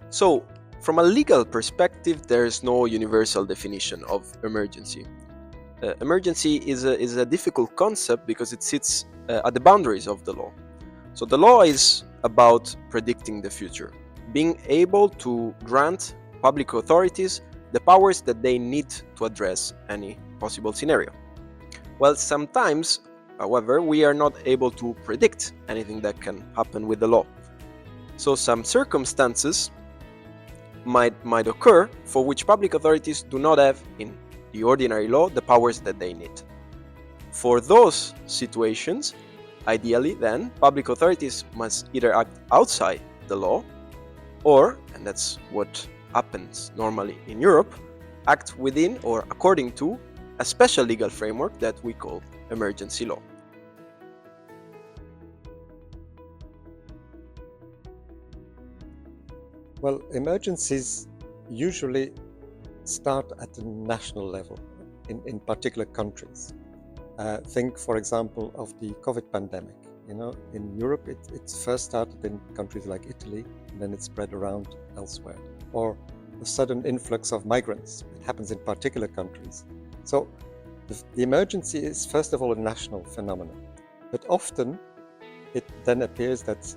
So, from a legal perspective, there is no universal definition of emergency. Emergency is a difficult concept because it sits at the boundaries of the law. So the law is about predicting the future, being able to grant public authorities the powers that they need to address any possible scenario. Well, sometimes, however, we are not able to predict anything that can happen with the law. So some circumstances might occur for which public authorities do not have in the ordinary law the powers that they need. For those situations, ideally then, public authorities must either act outside the law or, and that's what happens normally in Europe, act within or according to a special legal framework that we call emergency law. Well, emergencies usually start at the national level in particular countries. Think, for example, of the COVID pandemic. In Europe, it first started in countries like Italy, and then it spread around elsewhere. Or the sudden influx of migrants. It happens in particular countries. So the emergency is, first of all, a national phenomenon. But often it then appears that,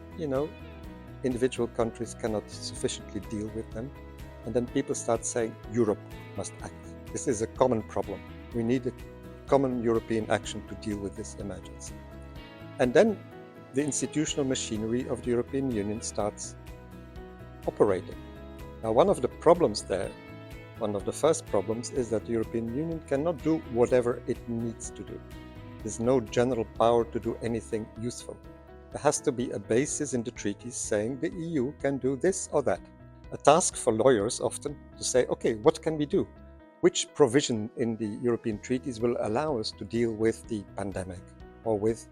individual countries cannot sufficiently deal with them. And then people start saying, Europe must act. This is a common problem. We need a common European action to deal with this emergency. And then the institutional machinery of the European Union starts operating. Now, one of the problems there, one of the first problems, is that the European Union cannot do whatever it needs to do. There's no general power to do anything useful. There has to be a basis in the treaties saying the EU can do this or that. A task for lawyers often to say, okay, what can we do? Which provision in the European treaties will allow us to deal with the pandemic or with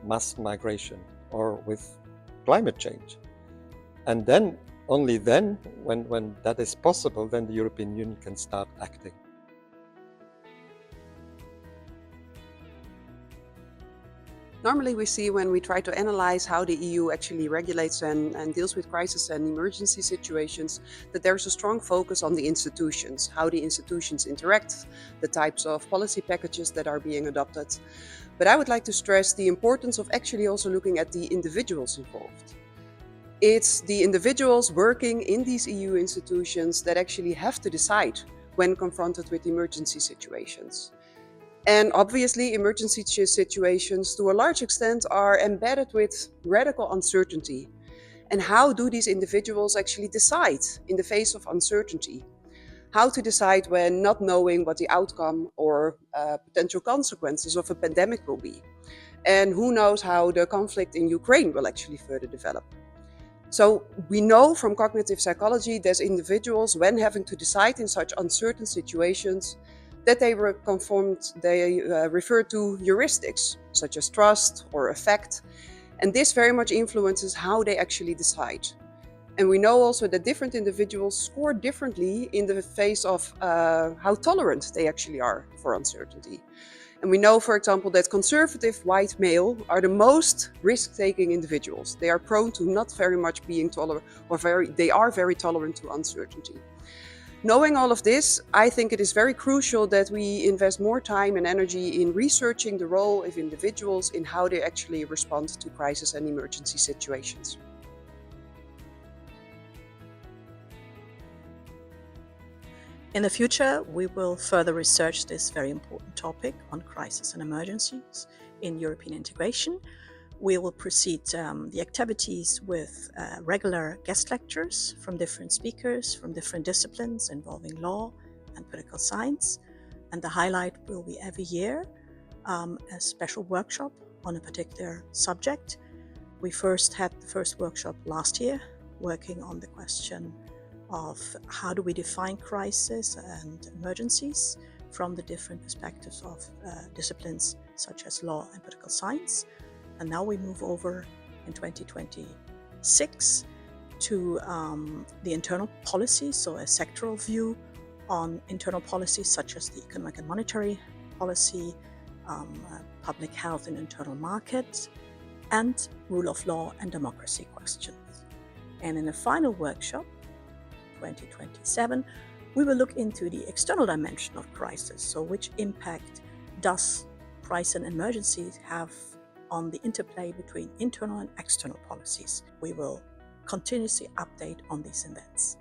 mass migration or with climate change? And then, only then, when that is possible, then the European Union can start acting. Normally we see when we try to analyze how the EU actually regulates and deals with crisis and emergency situations, that there's a strong focus on the institutions, how the institutions interact, the types of policy packages that are being adopted. But I would like to stress the importance of actually also looking at the individuals involved. It's the individuals working in these EU institutions that actually have to decide when confronted with emergency situations. And obviously, emergency situations, to a large extent, are embedded with radical uncertainty. And how do these individuals actually decide in the face of uncertainty? How to decide when not knowing what the outcome or potential consequences of a pandemic will be? And who knows how the conflict in Ukraine will actually further develop? So we know from cognitive psychology that individuals, when having to decide in such uncertain situations, that they refer to heuristics, such as trust or affect. And this very much influences how they actually decide. And we know also that different individuals score differently in the face of how tolerant they actually are for uncertainty. And we know, for example, that conservative white male are the most risk-taking individuals. They are prone to not very much being tolerant, or they are very tolerant to uncertainty. Knowing all of this, I think it is very crucial that we invest more time and energy in researching the role of individuals in how they actually respond to crisis and emergency situations. In the future, we will further research this very important topic on crisis and emergencies in European integration. We will proceed the activities with regular guest lectures from different speakers, from different disciplines involving law and political science. And the highlight will be every year a special workshop on a particular subject. We first had the first workshop last year, working on the question of how do we define crisis and emergencies from the different perspectives of disciplines such as law and political science. And now we move over in 2026 to the internal policy, so a sectoral view on internal policies such as the economic and monetary policy, public health and internal markets, and rule of law and democracy questions. And in a final workshop, 2027, we will look into the external dimension of crisis. So which impact does crisis and emergencies have on the interplay between internal and external policies? We will continuously update on these events.